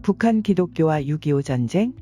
북한 기독교와 6.25 전쟁.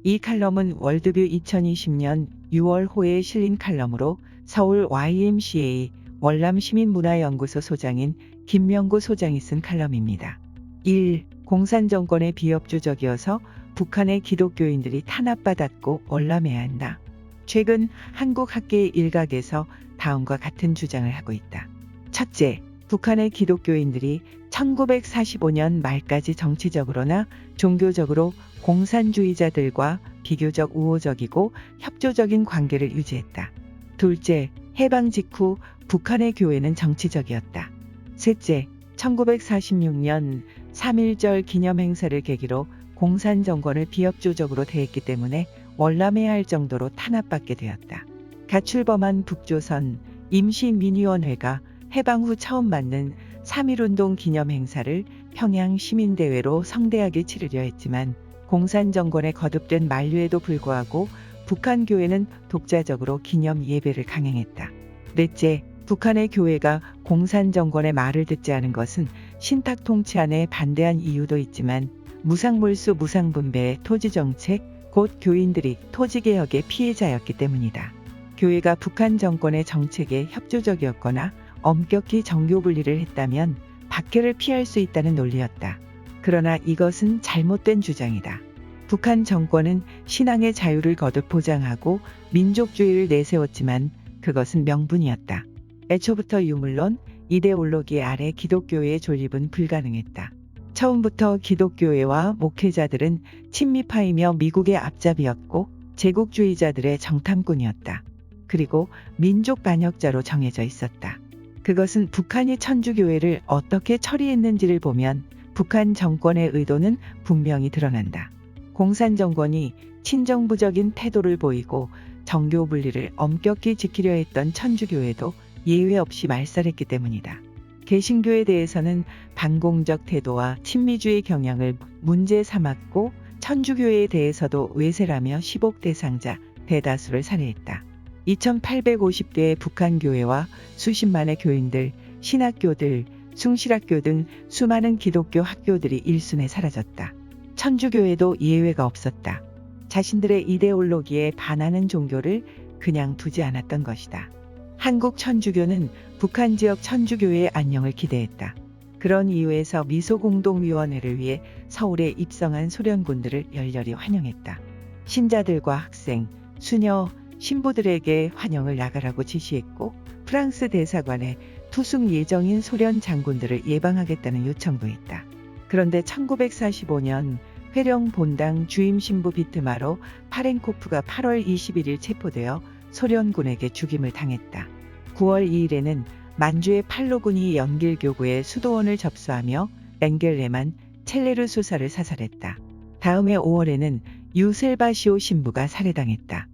이 칼럼은 월드뷰 2020년 6월 호에 실린 칼럼으로 서울 YMCA 월남시민문화연구소 소장인 김명구 소장이 쓴 칼럼입니다. 1. 공산정권의 비협조적이어서 북한의 기독교인들이 탄압받았고 월남해야 한다. 최근 한국 학계의 일각에서 다음과 같은 주장을 하고 있다. 첫째, 북한의 기독교인들이 1945년 말까지 정치적으로나 종교적으로 공산주의자들과 비교적 우호적이고 협조적인 관계를 유지했다. 둘째, 해방 직후 북한의 교회는 정치적이었다. 셋째, 1946년 3.1절 기념행사를 계기로 공산정권을 비협조적으로 대했기 때문에 월남해야 할 정도로 탄압받게 되었다. 가출범한 북조선 임시민위원회가 해방 후 처음 맞는 3.1운동 기념행사를 평양 시민대회로 성대하게 치르려 했지만 공산정권에 거듭된 만류에도 불구하고 북한 교회는 독자적으로 기념 예배를 강행했다. 넷째, 북한의 교회가 공산정권의 말을 듣지 않은 것은 신탁 통치안에 반대한 이유도 있지만 무상몰수 무상분배의 토지정책, 곧 교인들이 토지개혁의 피해자였기 때문이다. 교회가 북한 정권의 정책에 협조적이었거나 엄격히 정교분리를 했다면 박해를 피할 수 있다는 논리였다. 그러나 이것은 잘못된 주장이다. 북한 정권은 신앙의 자유를 거듭 보장하고 민족주의를 내세웠지만 그것은 명분이었다. 애초부터 유물론, 이데올로기 아래 기독교회의 존립은 불가능했다. 처음부터 기독교회와 목회자들은 친미파이며 미국의 앞잡이였고 제국주의자들의 정탐꾼이었다. 그리고 민족 반역자로 정해져 있었다. 그것은 북한이 천주교회를 어떻게 처리했는지를 보면 북한 정권의 의도는 분명히 드러난다. 공산정권이 친정부적인 태도를 보이고 정교 분리를 엄격히 지키려 했던 천주교회도 예외 없이 말살했기 때문이다. 개신교에 대해서는 반공적 태도와 친미주의 경향을 문제 삼았고 천주교회에 대해서도 외세라며 시복 대상자 대다수를 살해했다. 2850대의 북한 교회와 수십만의 교인들, 신학교들, 숭실학교 등 수많은 기독교 학교들이 일순에 사라졌다. 천주교회도 예외가 없었다. 자신들의 이데올로기에 반하는 종교를 그냥 두지 않았던 것이다. 한국 천주교는 북한 지역 천주교회의 안녕을 기대했다. 그런 이유에서 미소공동위원회를 위해 서울에 입성한 소련군들을 열렬히 환영했다. 신자들과 학생, 수녀, 신부들에게 환영을 나가라고 지시했고 프랑스 대사관에 투숙 예정인 소련 장군들을 예방하겠다는 요청도 했다. 그런데 1945년 회령 본당 주임 신부 비트마로 파렌코프가 8월 21일 체포되어 소련군에게 죽임을 당했다. 9월 2일에는 만주의 팔로군이 연길교구의 수도원을 접수하며 엥겔레만 첼레르 수사를 사살했다. 다음해 5월에는 유셀바시오 신부가 살해당했다.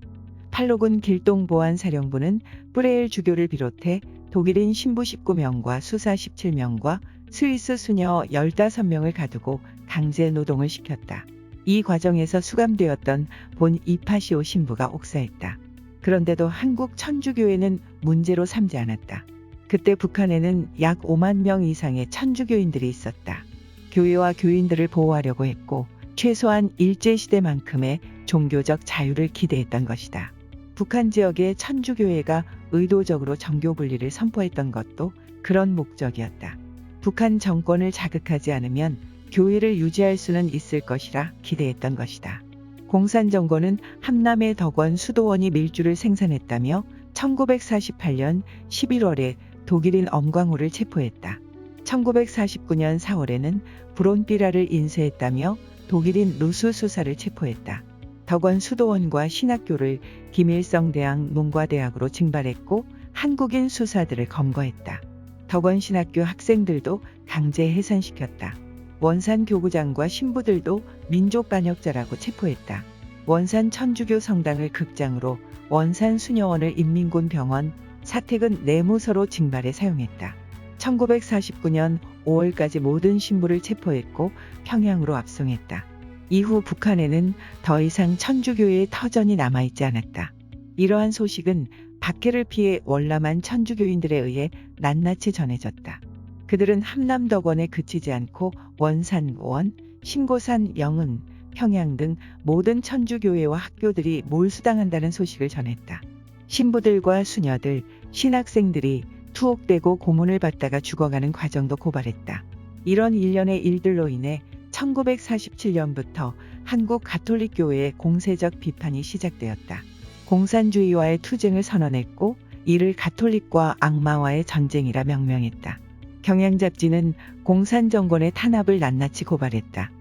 팔로군 길동보안사령부는 뿌레일 주교를 비롯해 독일인 신부 19명과 수사 17명과 스위스 수녀 15명을 가두고 강제 노동을 시켰다. 이 과정에서 수감되었던 본 이파시오 신부가 옥사했다. 그런데도 한국 천주교회는 문제로 삼지 않았다. 그때 북한에는 약 5만 명 이상의 천주교인들이 있었다. 교회와 교인들을 보호하려고 했고 최소한 일제시대만큼의 종교적 자유를 기대했던 것이다. 북한 지역의 천주교회가 의도적으로 정교분리를 선포했던 것도 그런 목적이었다. 북한 정권을 자극하지 않으면 교회를 유지할 수는 있을 것이라 기대했던 것이다. 공산정권은 함남의 덕원 수도원이 밀주를 생산했다며 1948년 11월에 독일인 엄광호를 체포했다. 1949년 4월에는 브론비라를 인쇄했다며 독일인 루스 수사를 체포했다. 덕원 수도원과 신학교를 김일성대학 농과대학으로 증발했고 한국인 수사들을 검거했다. 덕원 신학교 학생들도 강제 해산시켰다. 원산 교구장과 신부들도 민족 반역자라고 체포했다. 원산 천주교 성당을 극장으로, 원산 수녀원을 인민군 병원, 사택은 내무서로 징발해 사용했다. 1949년 5월까지 모든 신부를 체포했고 평양으로 압송했다. 이후 북한에는 더 이상 천주교회의 터전이 남아있지 않았다. 이러한 소식은 박해를 피해 월남한 천주교인들에 의해 낱낱이 전해졌다. 그들은 함남덕원에 그치지 않고 원산, 원, 신고산, 영흥, 평양 등 모든 천주교회와 학교들이 몰수당한다는 소식을 전했다. 신부들과 수녀들, 신학생들이 투옥되고 고문을 받다가 죽어가는 과정도 고발했다. 이런 일련의 일들로 인해 1947년부터 한국 가톨릭 교회의 공세적 비판이 시작되었다. 공산주의와의 투쟁을 선언했고 이를 가톨릭과 악마와의 전쟁이라 명명했다. 경향잡지는 공산정권의 탄압을 낱낱이 고발했다.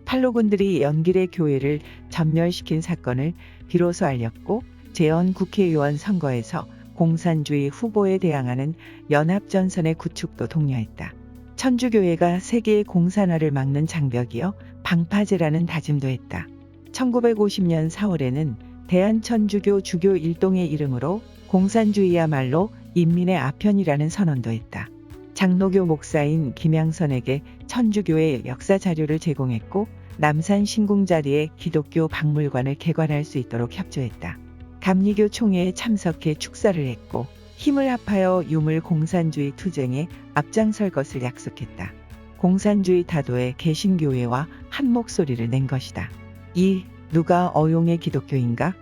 팔로군들이 연길의 교회를 전멸시킨 사건을 비로소 알렸고 재헌 국회의원 선거에서 공산주의 후보에 대항하는 연합전선의 구축도 독려했다. 천주교회가 세계의 공산화를 막는 장벽이여 방파제라는 다짐도 했다. 1950년 4월에는 대한천주교 주교 일동의 이름으로 공산주의야말로 인민의 아편이라는 선언도 했다. 장로교 목사인 김양선에게 천주교의 역사 자료를 제공했고 남산 신궁자리에 기독교 박물관을 개관할 수 있도록 협조했다. 감리교 총회에 참석해 축사를 했고 힘을 합하여 유물 공산주의 투쟁에 앞장설 것을 약속했다. 공산주의 타도의 개신교회와 한 목소리를 낸 것이다. 이 누가 어용의 기독교인가?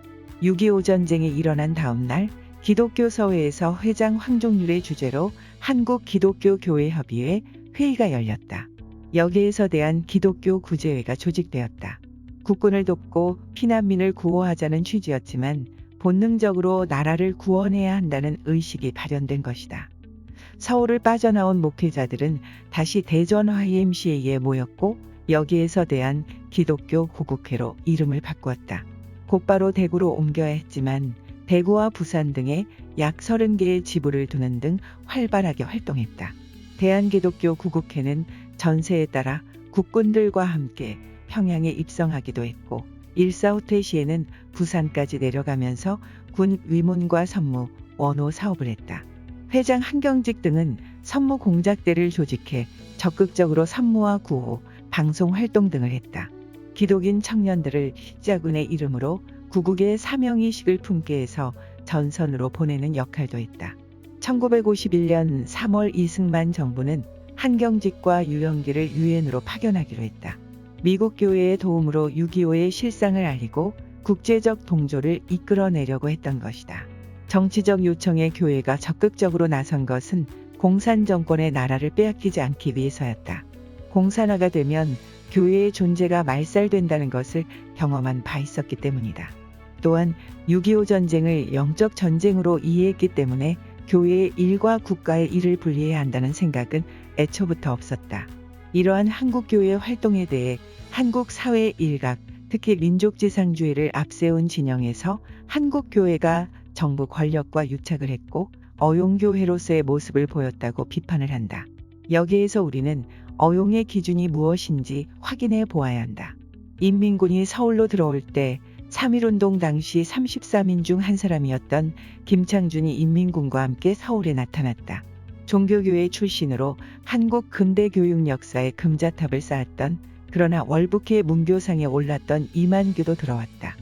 6.25 전쟁이 일어난 다음 날 기독교 서회에서 회장 황종률의 주재로 한국기독교교회협의회 회의가 열렸다. 여기에서 대한 기독교 구제회가 조직되었다. 국군을 돕고 피난민을 구호하자는 취지였지만 본능적으로 나라를 구원해야 한다는 의식이 발현된 것이다. 서울을 빠져나온 목회자들은 다시 대전 YMCA에 모였고 여기에서 대한 기독교 구국회로 이름을 바꾸었다. 곧바로 대구로 옮겨야 했지만 대구와 부산 등에 약 30개의 지부를 두는 등 활발하게 활동했다. 대한기독교 구국회는 전세에 따라 국군들과 함께 평양에 입성하기도 했고 1.4 후퇴 시에는 부산까지 내려가면서 군 위문과 선무, 원호 사업을 했다. 회장 한경직 등은 선무 공작대를 조직해 적극적으로 선무와 구호, 방송 활동 등을 했다. 기독인 청년들을 십자군의 이름으로 구국의 사명의식을 품게 해서 전선으로 보내는 역할도 했다. 1951년 3월 이승만 정부는 한경직과 유영기를 유엔으로 파견하기로 했다. 미국 교회의 도움으로 6.25의 실상을 알리고 국제적 동조를 이끌어내려고 했던 것이다. 정치적 요청에 교회가 적극적으로 나선 것은 공산 정권의 나라를 빼앗기지 않기 위해서였다. 공산화가 되면 교회의 존재가 말살된다는 것을 경험한 바 있었기 때문이다. 또한 6.25 전쟁을 영적 전쟁으로 이해했기 때문에 교회의 일과 국가의 일을 분리해야 한다는 생각은 애초부터 없었다. 이러한 한국교회의 활동에 대해 한국 사회의 일각, 특히 민족지상주의를 앞세운 진영에서 한국교회가 정부 권력과 유착을 했고 어용교회로서의 모습을 보였다고 비판을 한다. 여기에서 우리는 어용의 기준이 무엇인지 확인해 보아야 한다. 인민군이 서울로 들어올 때 3.1운동 당시 34민 중 한 사람이었던 김창준이 인민군과 함께 서울에 나타났다. 종교교회 출신으로 한국 근대 교육 역사에 금자탑을 쌓았던 그러나 월북해 문교상에 올랐던 이만규도 들어왔다.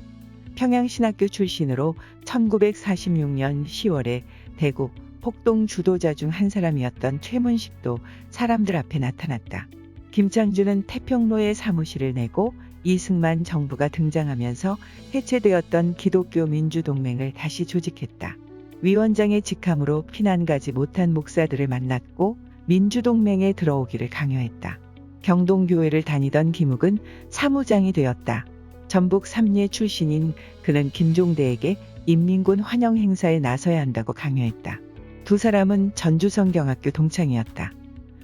평양신학교 출신으로 1946년 10월에 대구 폭동 주도자 중 한 사람이었던 최문식도 사람들 앞에 나타났다. 김창준은 태평로에 사무실을 내고 이승만 정부가 등장하면서 해체되었던 기독교 민주동맹을 다시 조직했다. 위원장의 직함으로 피난 가지 못한 목사들을 만났고 민주동맹에 들어오기를 강요했다. 경동교회를 다니던 김욱은 사무장이 되었다. 전북 삼례 출신인 그는 김종대에게 인민군 환영 행사에 나서야 한다고 강요했다. 두 사람은 전주성경학교 동창이었다.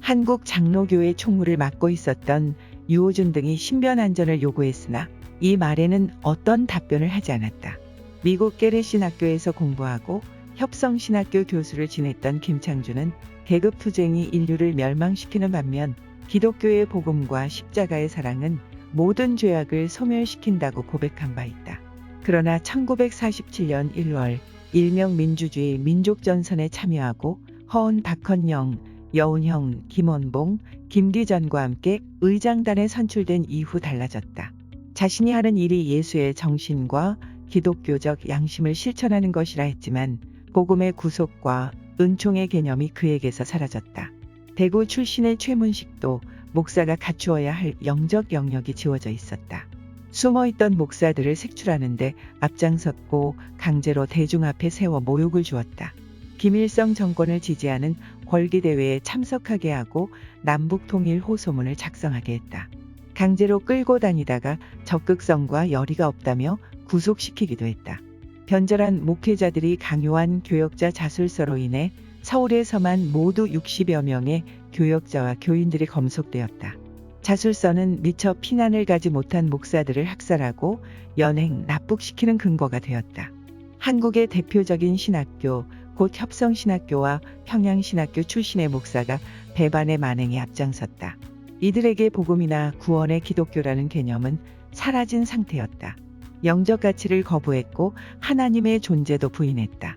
한국 장로교회 총무를 맡고 있었던 유호준 등이 신변안전을 요구했으나 이 말에는 어떤 답변을 하지 않았다. 미국 게레신학교에서 공부하고 협성신학교 교수를 지냈던 김창준은 계급투쟁이 인류를 멸망시키는 반면 기독교의 복음과 십자가의 사랑은 모든 죄악을 소멸시킨다고 고백한 바 있다. 그러나 1947년 1월 일명 민주주의 민족전선에 참여하고 허은 박헌영, 여운형, 김원봉, 김기전과 함께 의장단에 선출된 이후 달라졌다. 자신이 하는 일이 예수의 정신과 기독교적 양심을 실천하는 것이라 했지만 복음의 구속과 은총의 개념이 그에게서 사라졌다. 대구 출신의 최문식도 목사가 갖추어야 할 영적 영역이 지워져 있었다. 숨어있던 목사들을 색출하는데 앞장섰고 강제로 대중 앞에 세워 모욕을 주었다. 김일성 정권을 지지하는 월기대회에 참석하게 하고 남북통일 호소문을 작성하게 했다. 강제로 끌고 다니다가 적극성과 열의가 없다며 구속시키기도 했다. 변절한 목회자들이 강요한 교역자 자술서로 인해 서울에서만 모두 60여 명의 교역자와 교인들이 검속되었다. 자술서는 미처 피난을 가지 못한 목사들을 학살하고 연행, 납북시키는 근거가 되었다. 한국의 대표적인 신학교, 곧 협성신학교와 평양신학교 출신의 목사가 배반의 만행에 앞장섰다. 이들에게 복음이나 구원의 기독교라는 개념은 사라진 상태였다. 영적 가치를 거부했고 하나님의 존재도 부인했다.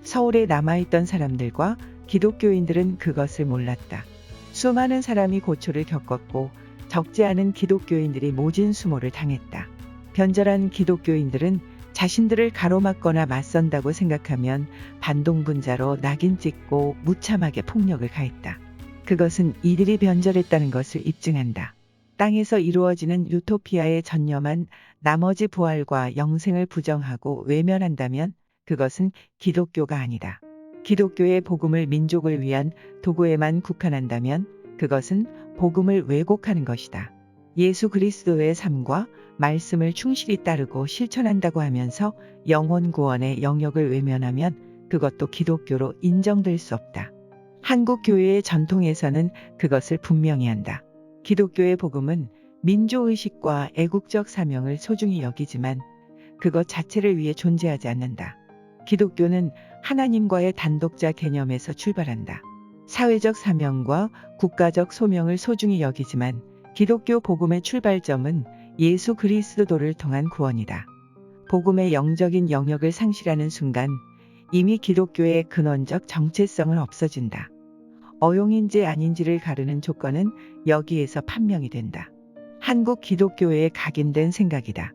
서울에 남아있던 사람들과 기독교인들은 그것을 몰랐다. 수많은 사람이 고초를 겪었고 적지 않은 기독교인들이 모진 수모를 당했다. 변절한 기독교인들은 자신들을 가로막거나 맞선다고 생각하면 반동분자로 낙인 찍고 무참하게 폭력을 가했다. 그것은 이들이 변절했다는 것을 입증한다. 땅에서 이루어지는 유토피아에 전념한 나머지 부활과 영생을 부정하고 외면한다면 그것은 기독교가 아니다. 기독교의 복음을 민족을 위한 도구에만 국한한다면 그것은 복음을 왜곡하는 것이다. 예수 그리스도의 삶과 말씀을 충실히 따르고 실천한다고 하면서 영혼 구원의 영역을 외면하면 그것도 기독교로 인정될 수 없다. 한국 교회의 전통에서는 그것을 분명히 한다. 기독교의 복음은 민족의식과 애국적 사명을 소중히 여기지만 그것 자체를 위해 존재하지 않는다. 기독교는 하나님과의 단독자 개념에서 출발한다. 사회적 사명과 국가적 소명을 소중히 여기지만 기독교 복음의 출발점은 예수 그리스도를 통한 구원이다. 복음의 영적인 영역을 상실하는 순간 이미 기독교의 근원적 정체성은 없어진다. 어용인지 아닌지를 가르는 조건은 여기에서 판명이 된다. 한국 기독교회의 각인된 생각이다.